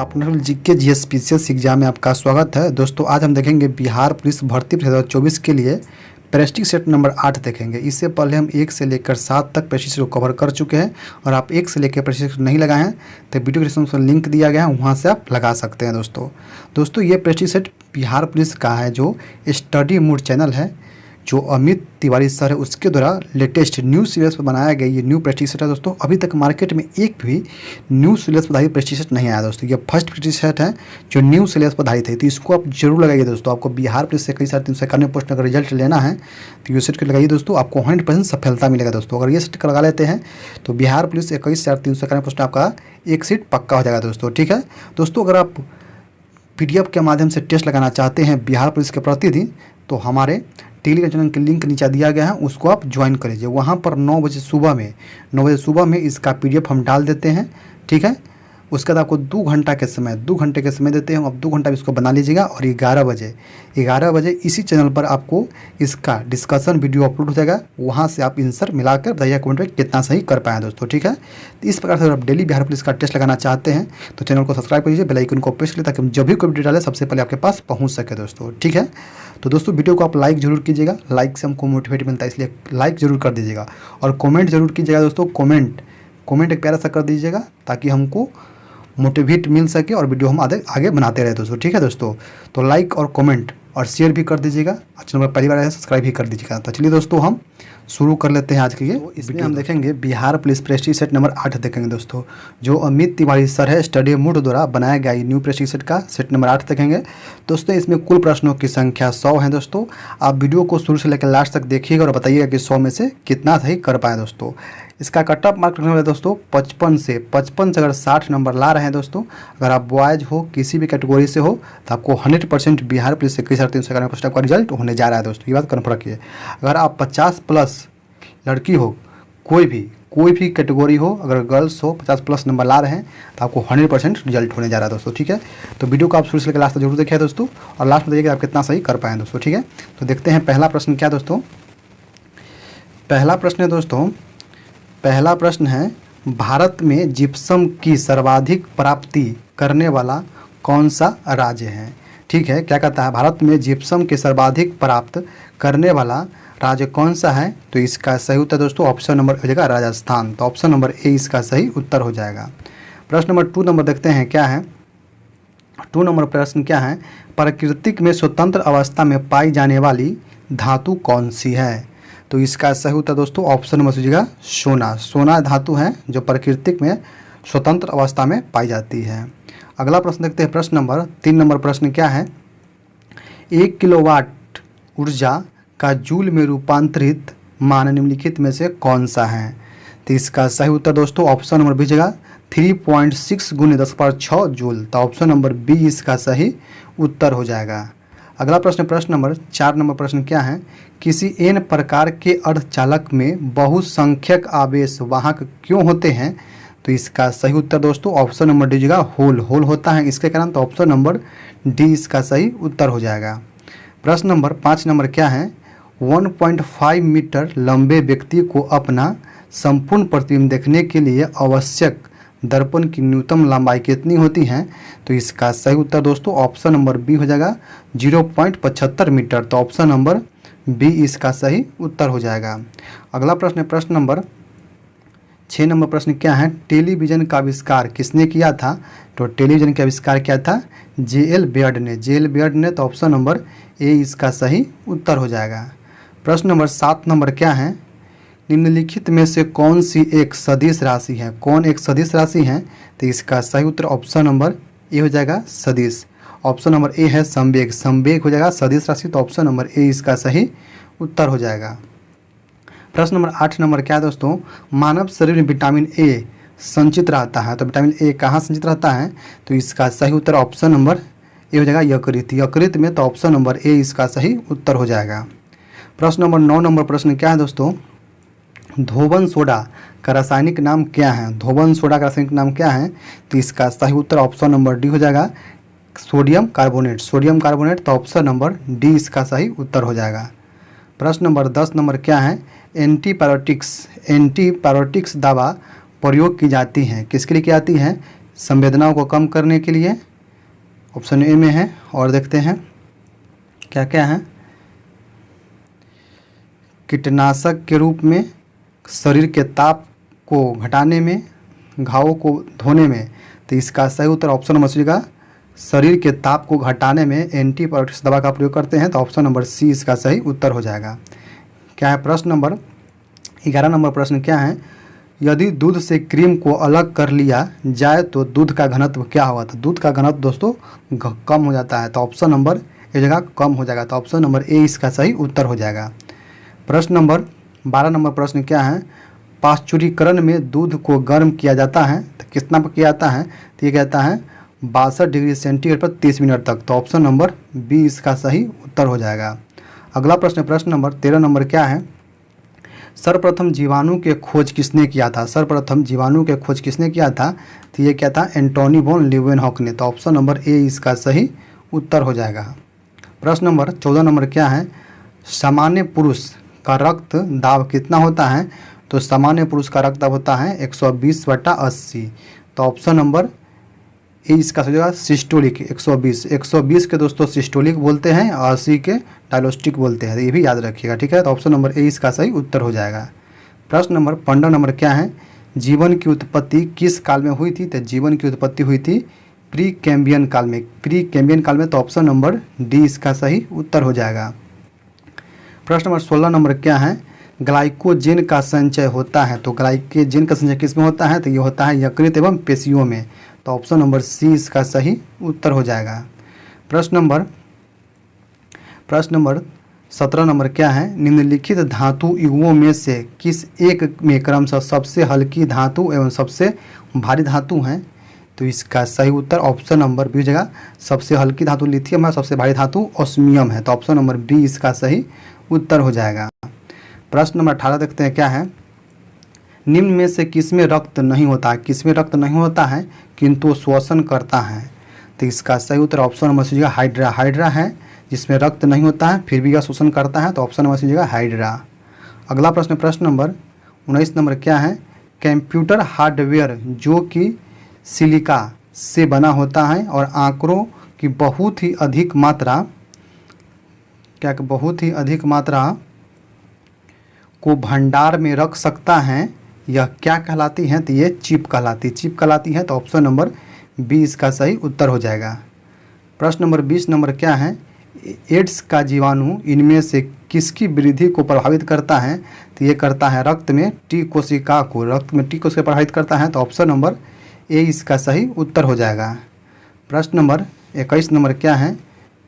अपना GK GS PCS exam में आपका स्वागत है। दोस्तों आज हम देखेंगे बिहार पुलिस भर्ती 2024 के लिए प्रेस्टीज सेट नंबर 8 देखेंगे। इससे पहले हम 1 से लेकर 7 तक प्रेस्टीज को कवर कर चुके हैं और आप 1 से लेकर प्रेस्टीज नहीं लगाए हैं तो वीडियो डिस्क्रिप्शन में लिंक दिया गया है, वहाँ से आप लगा सकते हैं। दोस्तों ये प्रेस्टीज सेट बिहार पुलिस का है जो स्टडी मूड चैनल है, जो अमित तिवारी सर है उसके द्वारा लेटेस्ट न्यू सिलेबस पर बनाया गया ये न्यू प्रेस्टीज सेट है। दोस्तों अभी तक मार्केट में एक भी न्यू सिलेबस पर आधारित प्रेस्टीज सेट नहीं आया। दोस्तों ये फर्स्ट प्रेस्टीज सेट है जो न्यू सिलेबस पर आधारित है, तो इसको आप जरूर लगाइए। दोस्तों आपको बिहार पुलिस से कई सारे 391 पोस्ट अगर रिजल्ट लेना है तो ये सेट को लगाइए। दोस्तों आपको 100% सफलता मिलेगा। दोस्तों अगर ये सेट लगा लेते हैं तो बिहार पुलिस 21,391 पोस्ट आपका एक सीट पक्का हो जाएगा। दोस्तों ठीक है। दोस्तों अगर आप PDF के माध्यम से टेस्ट लगाना चाहते हैं बिहार पुलिस के प्रतिदिन तो हमारे टेलीग्राम चैनल के लिंक नीचे दिया गया है, उसको आप ज्वाइन कर लीजिए। वहाँ पर 9 बजे सुबह में इसका PDF हम डाल देते हैं। ठीक है। उसके बाद आपको 2 घंटे के समय देते हैं। आप 2 घंटा इसको बना लीजिएगा और 11 बजे इसी चैनल पर आपको इसका डिस्कशन वीडियो अपलोड हो जाएगा। वहाँ से आप आंसर मिलाकर बताइए कमेंट में कितना सही कर पाए। दोस्तों ठीक है। तो इस प्रकार से अगर आप डेली बिहार पुलिस का टेस्ट लगाना चाहते हैं तो चैनल को सब्सक्राइब कीजिए, बेल आइकन को प्रेस कीजिए ताकि हम जब भी कोई वीडियो डालें सबसे पहले आपके पास पहुँच सके। दोस्तों ठीक है। तो दोस्तों वीडियो को आप लाइक जरूर कीजिएगा, लाइक से हमको मोटिवेट मिलता है, इसलिए लाइक जरूर कर दीजिएगा और कमेंट जरूर कीजिएगा। दोस्तों कमेंट एक प्यारा सा कर दीजिएगा ताकि हमको मोटिवेट मिल सके और वीडियो हम आगे बनाते रहे। दोस्तों ठीक है। दोस्तों तो लाइक और कमेंट और शेयर भी कर दीजिएगा, चैनल पर पहली बार आया सब्सक्राइब भी कर दीजिएगा। तो चलिए दोस्तों हम शुरू कर लेते हैं आज के लिए। इसमें हम देखेंगे Bihar police Prestige set number 8 देखेंगे। दोस्तों जो अमित तिवारी सर है स्टडी मूड द्वारा बनाया गया ये न्यू प्रेस्टीज सेट का सेट नंबर 8 देखेंगे। दोस्तों इसमें कुल प्रश्नों की संख्या 100 है। दोस्तों आप वीडियो को शुरू से लेकर लास्ट तक देखिएगा और बताइएगा कि 100 में से कितना सही कर पाए। दोस्तों इसका कट ऑफ मार्क रखने वाले दोस्तों 55 से अगर 60 नंबर ला रहे हैं। दोस्तों अगर आप बॉयज हो किसी भी कैटेगरी से हो तो आपको 100% बिहार पुलिस से 21,391 पोस्ट का रिजल्ट होने जा रहा है। दोस्तों ये बात कन्फर्म रखिए। अगर आप 50+ लड़की हो, कोई भी कैटेगरी हो, अगर गर्ल्स हो 50+ नंबर ला रहे हैं तो आपको 100% रिजल्ट होने जा रहा है। दोस्तों ठीक है। तो वीडियो को आप शुरू से लेकर लास्ट तक जरूर देखिए दोस्तों और लास्ट में देखिए आप कितना सही कर पाएँ। दोस्तों ठीक है। तो देखते हैं पहला प्रश्न क्या। दोस्तों पहला प्रश्न है भारत में जिप्सम की सर्वाधिक प्राप्ति करने वाला कौन सा राज्य है। ठीक है। क्या कहता है भारत में जिप्सम के सर्वाधिक प्राप्त करने वाला राज्य कौन सा है। तो इसका सही उत्तर दोस्तों ऑप्शन नंबर हो जाएगा राजस्थान। तो ऑप्शन नंबर ए इसका सही उत्तर हो जाएगा। प्रश्न नंबर 2 नंबर देखते हैं क्या है। 2 नंबर प्रश्न क्या है, प्राकृतिक में स्वतंत्र अवस्था में पाई जाने वाली धातु कौन सी है। तो इसका सही उत्तर दोस्तों ऑप्शन नंबर हो सोना। सोना धातु है जो प्राकृतिक में स्वतंत्र अवस्था में पाई जाती है। अगला प्रश्न देखते हैं। प्रश्न नंबर 3 नंबर प्रश्न क्या है, 1 किलोवाट ऊर्जा का जूल में रूपांतरित मान निम्नलिखित में से कौन सा है। तो इसका सही उत्तर दोस्तों ऑप्शन नंबर बी जगह 3.6 × 10⁶ जूल। तो ऑप्शन नंबर बी इसका सही उत्तर हो जाएगा। अगला प्रश्न नंबर 4 नंबर प्रश्न क्या है, किसी n प्रकार के अर्धचालक में बहुसंख्यक आवेश वाहक क्यों होते हैं। तो इसका सही उत्तर दोस्तों ऑप्शन नंबर डी जगह होल होता है इसके कारण। तो ऑप्शन नंबर डी इसका सही उत्तर हो जाएगा। प्रश्न नंबर 5 नंबर क्या है, 1.5 मीटर लंबे व्यक्ति को अपना संपूर्ण प्रतिबिंब देखने के लिए आवश्यक दर्पण की न्यूनतम लंबाई कितनी होती है। तो इसका सही उत्तर दोस्तों ऑप्शन नंबर बी हो जाएगा 0.75 मीटर। तो ऑप्शन नंबर बी इसका सही उत्तर हो जाएगा। अगला प्रश्न नंबर 6 नंबर प्रश्न क्या है, टेलीविज़न का आविष्कार किसने किया था। तो टेलीविज़न का आविष्कार किया था J.L. बेयर्ड ने। तो ऑप्शन नंबर ए इसका सही उत्तर हो जाएगा। प्रश्न नंबर 7 नंबर क्या है, निम्नलिखित में से कौन सी एक सदिश राशि है। कौन एक सदिश राशि है। तो इसका सही उत्तर ऑप्शन नंबर ए हो जाएगा सदिश। ऑप्शन नंबर ए है संवेग हो जाएगा सदिश राशि। तो ऑप्शन नंबर ए इसका सही उत्तर हो जाएगा। प्रश्न नंबर 8 नंबर क्या है दोस्तों, मानव शरीर में विटामिन ए संचित रहता है। तो विटामिन ए कहाँ संचित रहता है। तो इसका सही उत्तर ऑप्शन नंबर ए हो जाएगा यकृत में। तो ऑप्शन नंबर ए इसका सही उत्तर हो जाएगा। प्रश्न नंबर 9 नंबर प्रश्न क्या है दोस्तों, धोबन सोडा का रासायनिक नाम क्या है। धोबन सोडा का रासायनिक नाम क्या है। तो इसका सही उत्तर ऑप्शन नंबर डी हो जाएगा सोडियम कार्बोनेट। तो ऑप्शन नंबर डी इसका सही उत्तर हो जाएगा। प्रश्न नंबर 10 नंबर क्या है, एंटीबायोटिक्स दवा प्रयोग की जाती हैं किसके लिए की जाती हैं, संवेदनाओं को कम करने के लिए, ऑप्शन ए में है। और देखते हैं क्या क्या है। कीटनाशक के रूप में, शरीर के ताप को घटाने में, घावों को धोने में। तो इसका सही उत्तर ऑप्शन नंबर सी का शरीर के ताप को घटाने में एंटीबायोटिक्स दवा का प्रयोग करते हैं। तो ऑप्शन नंबर सी इसका सही उत्तर हो जाएगा। क्या है प्रश्न नंबर 11 नंबर प्रश्न क्या है, यदि दूध से क्रीम को अलग कर लिया जाए तो दूध का घनत्व क्या होगा। तो दूध का घनत्व दोस्तों कम हो जाता है। तो ऑप्शन नंबर ए जगह कम हो जाएगा। तो ऑप्शन नंबर ए इसका सही उत्तर हो जाएगा। प्रश्न नंबर 12 नंबर प्रश्न क्या है, पाश्चुरीकरण में दूध को गर्म किया जाता है तो कितना पर किया जाता है। तो ये कहता है 62 डिग्री सेंटीग्रेड पर 30 मिनट तक। तो ऑप्शन नंबर बी इसका सही उत्तर हो जाएगा। अगला प्रश्न प्रश्न नंबर 13 नंबर क्या है, सर्वप्रथम जीवाणु के खोज किसने किया था। सर्वप्रथम जीवाणु के खोज किसने किया था। तो ये क्या था, एंटोनी वॉन लीeuwenhoek ने। तो ऑप्शन नंबर ए इसका सही उत्तर हो जाएगा। प्रश्न नंबर 14 नंबर क्या है, सामान्य पुरुष का रक्त दाब कितना होता है। तो सामान्य पुरुष का रक्त दाब होता है 120/80। तो ऑप्शन नंबर ए इसका सही होगा सिस्टोलिक 120 के दोस्तों सिस्टोलिक बोलते हैं और 80 के डायलोस्टिक बोलते हैं। तो ये भी याद रखिएगा, ठीक है। तो ऑप्शन नंबर ए इसका सही उत्तर हो जाएगा। प्रश्न नंबर 15 नंबर क्या है, जीवन की उत्पत्ति किस काल में हुई थी। तो जीवन की उत्पत्ति हुई थी प्री कैम्बियन काल में। प्री कैम्बियन काल में। तो ऑप्शन नंबर डी इसका सही उत्तर हो जाएगा। प्रश्न नंबर 16 नंबर क्या है, ग्लाइकोजेन का संचय होता है। तो ग्लाइकोजेन का संचय किस में होता है। तो ये होता है यकृत एवं पेशियों में। तो ऑप्शन नंबर सी इसका सही उत्तर हो जाएगा। प्रश्न नंबर 17 नंबर क्या है, निम्नलिखित धातु युग्मों में से किस एक में क्रमशः सबसे हल्की धातु एवं सबसे भारी धातु हैं। तो इसका सही उत्तर ऑप्शन नंबर बी हो जाएगा, सबसे हल्की धातु लिथियम है, सबसे भारी धातु ऑस्मियम है। तो ऑप्शन नंबर बी इसका सही उत्तर हो जाएगा। प्रश्न नंबर 18 देखते हैं क्या है, निम्न में से किसमें रक्त नहीं होता है। किसमें रक्त नहीं होता है किंतु श्वसन करता है। तो इसका सही उत्तर option number C Hydra. Hydra है जिसमें रक्त नहीं होता है फिर भी यह शोषण करता है। तो ऑप्शन नंबर सी हाइड्रा। अगला प्रश्न प्रश्न नंबर 19 नंबर क्या है, कंप्यूटर हार्डवेयर जो कि सिलिका से बना होता है और आंकड़ों की बहुत ही अधिक मात्रा को भंडार में रख सकता है, यह क्या कहलाती है। तो ये चिप कहलाती है। तो ऑप्शन नंबर बी इसका सही उत्तर हो जाएगा। प्रश्न नंबर 20 नंबर क्या है, एड्स का जीवाणु इनमें से किसकी वृद्धि को प्रभावित करता है। तो ये करता है रक्त में टी कोशिका प्रभावित करता है। तो ऑप्शन नंबर ए इसका सही उत्तर हो जाएगा। प्रश्न नंबर 21 नंबर क्या है,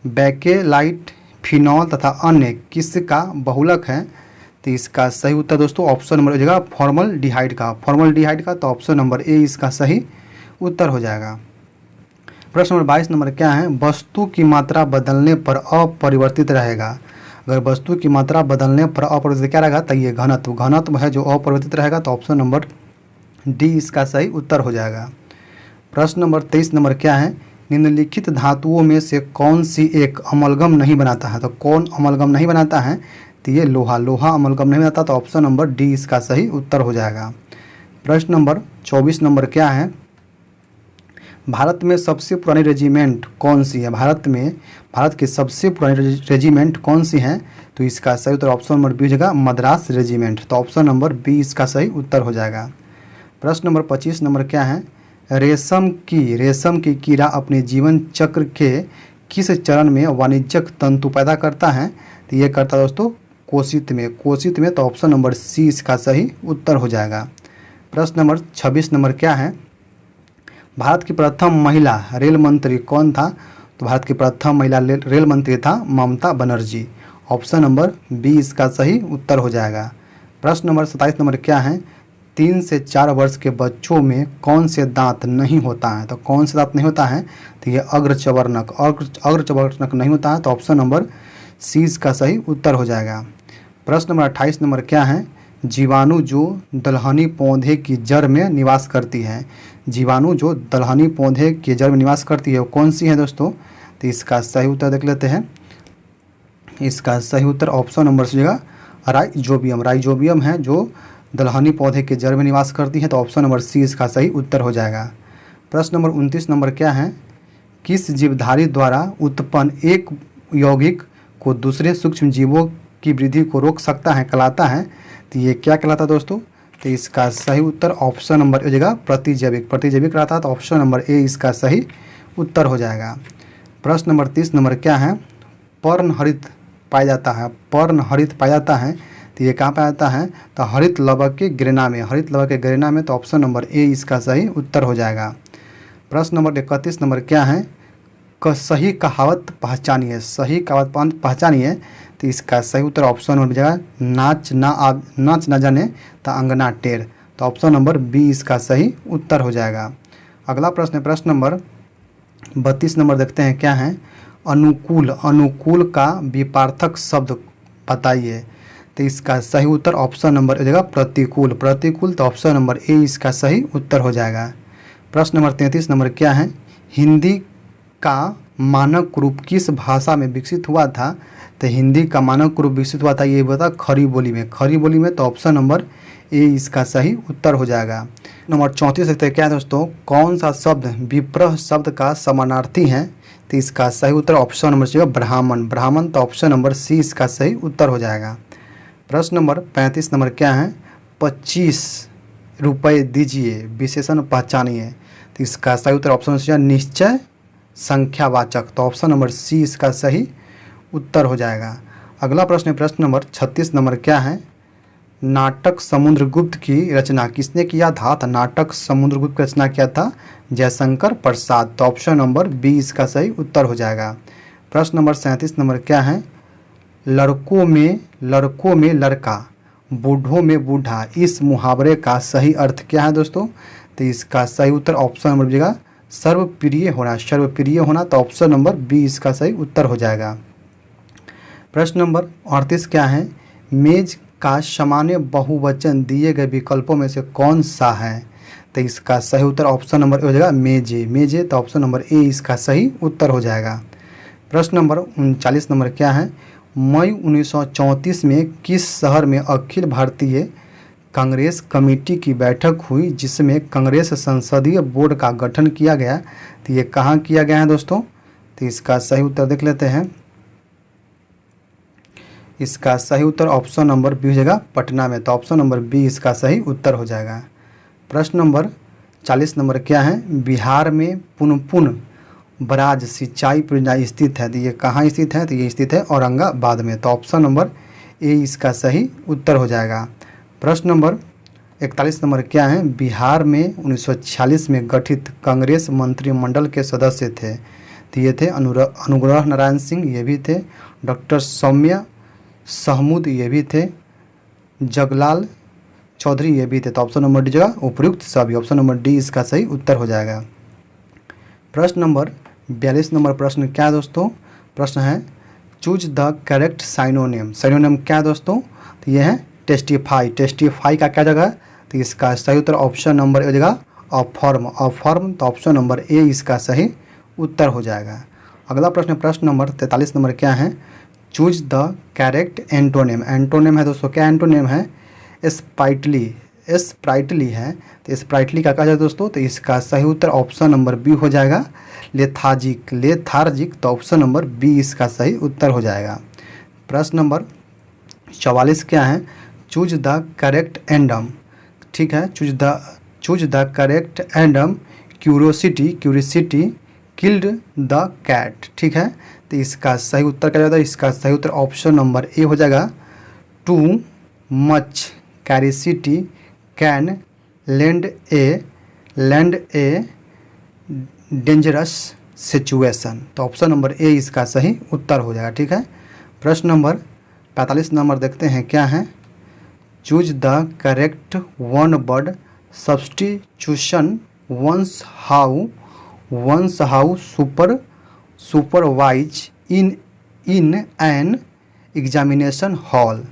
बैकेलाइट फिनॉल तथा अन्य किसका बहुलक है। तो इसका सही उत्तर दोस्तों ऑप्शन नंबर हो जाएगा फॉर्मलडिहाइड का। तो ऑप्शन नंबर ए इसका सही उत्तर हो जाएगा। प्रश्न नंबर 22 नंबर क्या है, वस्तु की मात्रा बदलने पर अपरिवर्तित रहेगा। अगर वस्तु की मात्रा बदलने पर अपरिवर्तित क्या रहेगा। तो ये घनत्व है जो अपरिवर्तित रहेगा। तो ऑप्शन नंबर डी इसका सही उत्तर हो जाएगा। प्रश्न नंबर 23 नंबर क्या है, निम्नलिखित धातुओं में से कौन सी एक अमलगम नहीं बनाता है। तो कौन अमलगम नहीं बनाता है। तो ये लोहा अमलगम नहीं बनाता। तो ऑप्शन नंबर डी इसका सही उत्तर हो जाएगा। प्रश्न नंबर 24 नंबर क्या है, भारत में सबसे पुरानी रेजिमेंट कौन सी है। भारत की सबसे पुरानी रेजिमेंट कौन सी है। तो इसका सही उत्तर ऑप्शन नंबर बी हो जाएगा मद्रास रेजिमेंट। तो ऑप्शन नंबर बी इसका सही उत्तर हो जाएगा। प्रश्न नंबर 25 नंबर क्या है, रेशम की कीड़ा अपने जीवन चक्र के किस चरण में वाणिज्यिक तंतु पैदा करता है। तो ये करता है दोस्तों कोशित में। तो ऑप्शन नंबर सी इसका सही उत्तर हो जाएगा। प्रश्न नंबर 26 नंबर क्या है, भारत की प्रथम महिला रेल मंत्री कौन था। तो भारत की प्रथम महिला रेल मंत्री था Mamata Banerjee. Option number B इसका सही उत्तर हो जाएगा। प्रश्न नंबर 27 नंबर क्या है, 3 से 4 वर्ष के बच्चों में कौन से दांत नहीं होता है। तो कौन से दांत नहीं होता है। तो ये अग्रचवर्णक नहीं होता है। तो ऑप्शन नंबर सी इसका सही उत्तर हो जाएगा। प्रश्न नंबर 28 नंबर क्या है, जीवाणु जो दलहनी पौधे की जड़ में निवास करती है। जीवाणु जो दलहनी पौधे के जड़ में निवास करती है वो कौन सी है दोस्तों। तो इसका सही उत्तर देख लेते हैं। इसका सही उत्तर ऑप्शन नंबर सी होगा राइजोबियम है जो दलहनी पौधे के जड़ में निवास करती है। तो ऑप्शन नंबर सी इसका सही उत्तर हो जाएगा। प्रश्न नंबर 29 नंबर क्या है, किस जीवधारी द्वारा उत्पन्न एक यौगिक को दूसरे सूक्ष्म जीवों की वृद्धि को रोक सकता है, कहलाता है? तो ये क्या कहलाता है दोस्तों? तो इसका सही उत्तर ऑप्शन नंबर हो जाएगा प्रतिजैविक। प्रतिजैविक कहलाता है, तो ऑप्शन नंबर ए इसका सही उत्तर हो जाएगा। प्रश्न नंबर 30 नंबर क्या है, पर्णहरित पाया जाता है, पर्णहरित पाया जाता है, तो ये कहाँ पाया जाता है? तो हरित लवक के गिरना में, हरित लवक के गिरना में, तो ऑप्शन नंबर ए इसका सही उत्तर हो जाएगा। प्रश्न नंबर 31 नंबर क्या है, सही कहावत पहचानिए, सही कहावत पहचानिए, तो इसका सही उत्तर ऑप्शन नंबर जाएगा नाच ना जाने तो अंगना टेढ़, तो ऑप्शन नंबर बी इसका सही उत्तर हो जाएगा। अगला प्रश्न है प्रश्न नंबर 32 नंबर, देखते हैं क्या है, अनुकूल, अनुकूल का विपार्थक शब्द बताइए, तो इसका सही उत्तर ऑप्शन नंबर हो जाएगा प्रतिकूल, प्रतिकूल, तो ऑप्शन नंबर ए इसका सही उत्तर हो जाएगा। प्रश्न नंबर 33 नंबर क्या है, हिंदी का मानक रूप किस भाषा में विकसित हुआ था? तो हिंदी का मानक रूप विकसित हुआ था, ये बता खड़ी बोली में, खड़ी बोली में, तो ऑप्शन नंबर ए इसका सही उत्तर हो जाएगा। नंबर 34 देखते हैं क्या है दोस्तों, कौन सा शब्द विप्रह शब्द का समानार्थी है? तो इसका सही उत्तर ऑप्शन नंबर सी ब्राह्मण, ब्राह्मण, तो ऑप्शन नंबर सी इसका सही उत्तर हो जाएगा। प्रश्न नंबर 35 नंबर क्या है, 25 रुपये दीजिए विशेषण पहचानिए, तो इसका सही उत्तर ऑप्शन सी निश्चय संख्यावाचक, तो ऑप्शन नंबर सी इसका सही उत्तर हो जाएगा। अगला प्रश्न है प्रश्न नंबर 36 नंबर क्या है, नाटक समुद्रगुप्त की रचना किसने किया था? तो नाटक समुद्रगुप्त की रचना किया था जयशंकर प्रसाद, तो ऑप्शन नंबर बी इसका सही उत्तर हो जाएगा। प्रश्न नंबर 37 नंबर क्या है, लड़कों में लड़का, बूढ़ों में बूढ़ा, इस मुहावरे का सही अर्थ क्या है दोस्तों? तो इसका सही उत्तर ऑप्शन नंबर बी सर्वप्रिय होना, सर्वप्रिय होना, तो ऑप्शन नंबर बी इसका सही उत्तर हो जाएगा। प्रश्न नंबर 38 क्या है, मेज का सामान्य बहुवचन दिए गए विकल्पों में से कौन सा है? तो इसका सही उत्तर ऑप्शन नंबर ए हो जाएगा मेजे, मेजे, तो ऑप्शन नंबर ए इसका सही उत्तर हो जाएगा। प्रश्न नंबर 39 नंबर क्या है, मई 1934 में किस शहर में अखिल भारतीय कांग्रेस कमेटी की बैठक हुई जिसमें कांग्रेस संसदीय बोर्ड का गठन किया गया? तो ये कहाँ किया गया है दोस्तों? तो इसका सही उत्तर देख लेते हैं। इसका सही उत्तर ऑप्शन नंबर बी हो जाएगा पटना में, तो ऑप्शन नंबर बी इसका सही उत्तर हो जाएगा। प्रश्न नंबर 40 नंबर क्या है, बिहार में पुनपुन बराज सिंचाई परियोजना स्थित है, तो ये कहाँ स्थित है? तो ये स्थित है औरंगाबाद में, तो ऑप्शन नंबर ए इसका सही उत्तर हो जाएगा। प्रश्न नंबर 41 नंबर क्या है, बिहार में 1946 में गठित कांग्रेस मंत्रिमंडल के सदस्य थे, तो ये थे अनुग्रह नारायण सिंह, ये भी थे, डॉक्टर सौम्या सहमूद, ये भी थे, जगलाल चौधरी, ये भी थे, तो ऑप्शन नंबर डी जगह उपयुक्त सभी, ऑप्शन नंबर डी इसका सही उत्तर हो जाएगा। प्रश्न नंबर 42 नंबर प्रश्न क्या है दोस्तों, प्रश्न है choose the correct synonym, synonym क्या है दोस्तों? तो ये है टेस्टिफाई, टेस्टिफाई का क्या जगह? तो इसका सही उत्तर ऑप्शन नंबर ए जगह अफर्म, अफर्म, तो ऑप्शन नंबर ए इसका सही उत्तर हो जाएगा। अगला प्रश्न प्रश्न नंबर 43 नंबर क्या है, choose the correct antonym, antonym है दोस्तों, क्या एंटोनिम है? स्प्राइटली, स्प्राइटली है, तो स्प्राइटली का क्या है दोस्तों? तो इसका सही उत्तर ऑप्शन नंबर बी हो जाएगा लेथार्जिक, लेथार्जिक, तो ऑप्शन नंबर बी इसका सही उत्तर हो जाएगा। प्रश्न नंबर 44 क्या है, चूज द करेक्ट एंडम, ठीक है, choose the correct idiom, curiosity, curiosity killed the cat, ठीक है, तो इसका सही उत्तर क्या जाता है? इसका सही उत्तर ऑप्शन नंबर ए हो जाएगा too much curiosity can land a dangerous situation, तो ऑप्शन नंबर ए इसका सही उत्तर हो जाएगा, ठीक है। प्रश्न नंबर 45 नंबर देखते हैं क्या है, choose the correct one word substitution once how supervise in an examination hall,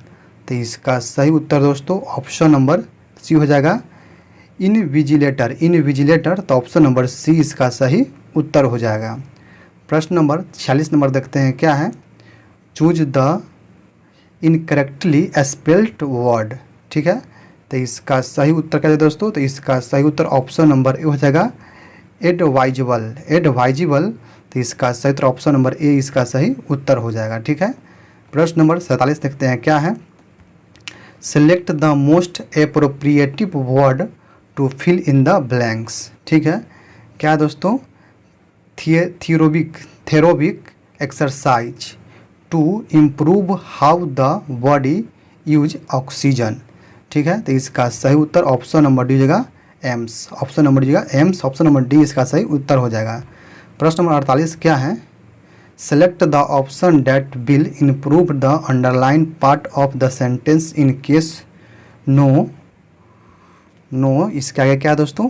तो इसका सही उत्तर दोस्तों ऑप्शन नंबर सी हो जाएगा इनविजिलेटर, इनविजिलेटर, तो ऑप्शन नंबर सी इसका सही उत्तर हो जाएगा। प्रश्न नंबर 46 नंबर देखते हैं क्या है, choose the incorrectly spelled word, ठीक है, तो इसका सही उत्तर क्या है दोस्तों? तो इसका सही उत्तर ऑप्शन नंबर ए हो जाएगा एडवाइजेबल, एडवाइजेबल, तो इसका सही उत्तर ऑप्शन नंबर ए इसका सही उत्तर हो जाएगा। ठीक है, प्रश्न नंबर 47 देखते हैं क्या है। Select the most appropriative word to fill in the blanks. ठीक है, क्या है दोस्तों, the aerobic exercise to improve how the body use oxygen. ठीक है, तो इसका सही उत्तर ऑप्शन नंबर डी हो जाएगा एम्स, ऑप्शन नंबर डी हो जाएगा एम्स, ऑप्शन नंबर डी इसका सही उत्तर हो जाएगा। प्रश्न नंबर 48 क्या है। Select the option that will improve the underline part of the sentence in case no. No इसके आगे क्या है दोस्तों,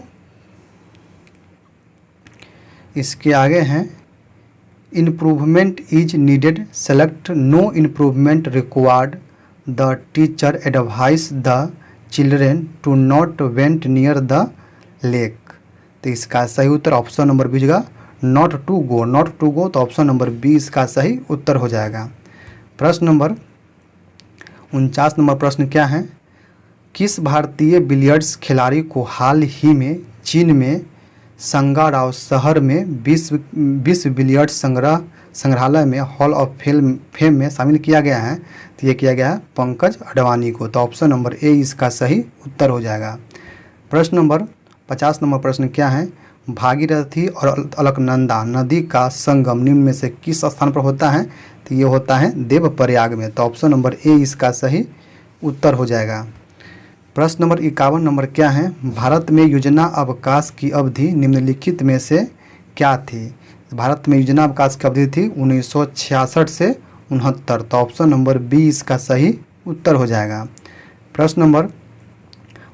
इसके आगे हैं improvement is needed, select no improvement required, the teacher advice the children to not went near the lake. तो इसका सही उत्तर ऑप्शन नंबर बी होगा not to go, not to go, तो ऑप्शन नंबर बी इसका सही उत्तर हो जाएगा। प्रश्न नंबर 49 नंबर प्रश्न क्या है। किस भारतीय बिलियर्ड्स खिलाड़ी को हाल ही में चीन में संगाराव शहर में विश्व बिलियर्ड्स संग्रहालय में हॉल ऑफ फेम में शामिल किया गया है। तो ये किया गया है पंकज अडवाणी को, तो ऑप्शन नंबर ए इसका सही उत्तर हो जाएगा। प्रश्न नंबर 50 नंबर प्रश्न क्या है। भागीरथी और अलकनंदा नदी का संगम निम्न में से किस स्थान पर होता है। तो ये होता है देवप्रयाग में, तो ऑप्शन नंबर ए इसका सही उत्तर हो जाएगा। प्रश्न नंबर 51 नंबर क्या है। भारत में योजना अवकाश की अवधि निम्नलिखित में से क्या थी। भारत में योजना अवकाश की अवधि थी 1966 से 69, तो ऑप्शन नंबर बी इसका सही उत्तर हो जाएगा। प्रश्न नंबर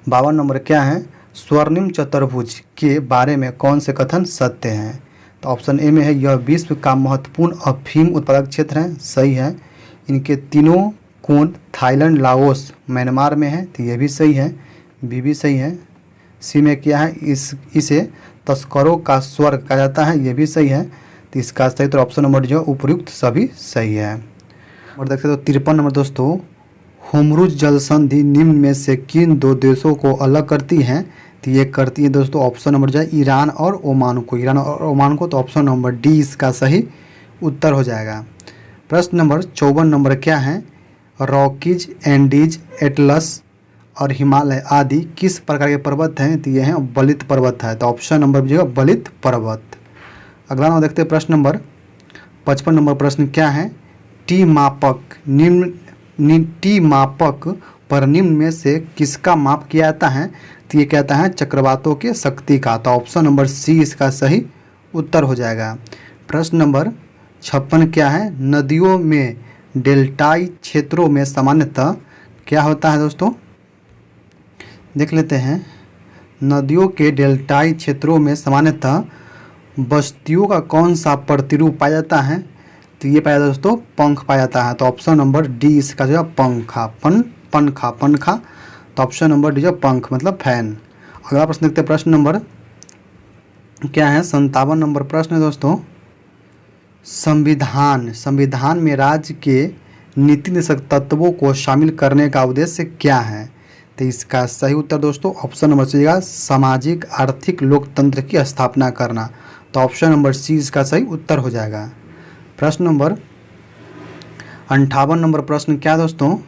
52 नंबर क्या है। स्वर्णिम चतुर्भुज के बारे में कौन से कथन सत्य हैं। तो ऑप्शन ए में है यह विश्व का महत्वपूर्ण अफीम उत्पादक क्षेत्र है, सही है। इनके तीनों कोण थाईलैंड, लाओस, म्यांमार में है, तो ये भी सही है, बी भी सही है। सी में क्या है, इसे तस्करों का स्वर्ग कहा जाता है, ये भी सही है, तो इसका सही तो ऑप्शन नंबर जो उपयुक्त सभी सही है। और देखते तो 53 नंबर दोस्तों। होमरुज जल संधि निम्न में से किन दो देशों को अलग करती हैं। तो ये करती है दोस्तों ऑप्शन नंबर जो है ईरान और ओमान को, ईरान और ओमान को, तो ऑप्शन नंबर डी इसका सही उत्तर हो जाएगा। प्रश्न नंबर 54 नंबर क्या है। रॉकीज, एंडीज, एटलस और हिमालय आदि किस प्रकार के पर्वत हैं। तो ये हैं बलित पर्वत है, तो ऑप्शन नंबर जो है बलित पर्वत। अगला नंबर देखते हैं प्रश्न नंबर 55 नंबर प्रश्न क्या है। टी मापक पर निम्न में से किसका माप किया जाता है। तो ये कहता है चक्रवातों के शक्ति का, तो ऑप्शन नंबर सी इसका सही उत्तर हो जाएगा। प्रश्न नंबर 56 क्या है। नदियों में डेल्टाई क्षेत्रों में सामान्यतः क्या होता है दोस्तों, देख लेते हैं। नदियों के डेल्टाई क्षेत्रों में सामान्यतः बस्तियों का कौन सा प्रतिरूप पाया जाता है। तो ये पाया जाता है दोस्तों पंख पाया जाता है, तो ऑप्शन नंबर डी इसका जो है पंखा, पंखा, तो ऑप्शन नंबर डी जो पंख मतलब फैन। अगला प्रश्न देखते हैं प्रश्न नंबर क्या है। 57 नंबर प्रश्न है दोस्तों। संविधान में राज्य के नीति निर्देशक तत्वों को शामिल करने का उद्देश्य क्या है। तो इसका सही उत्तर दोस्तों ऑप्शन नंबर सी सामाजिक आर्थिक लोकतंत्र की स्थापना करना, तो ऑप्शन नंबर सी इसका सही उत्तर हो जाएगा। प्रश्न नंबर 58 नंबर प्रश्न क्या दोस्तों।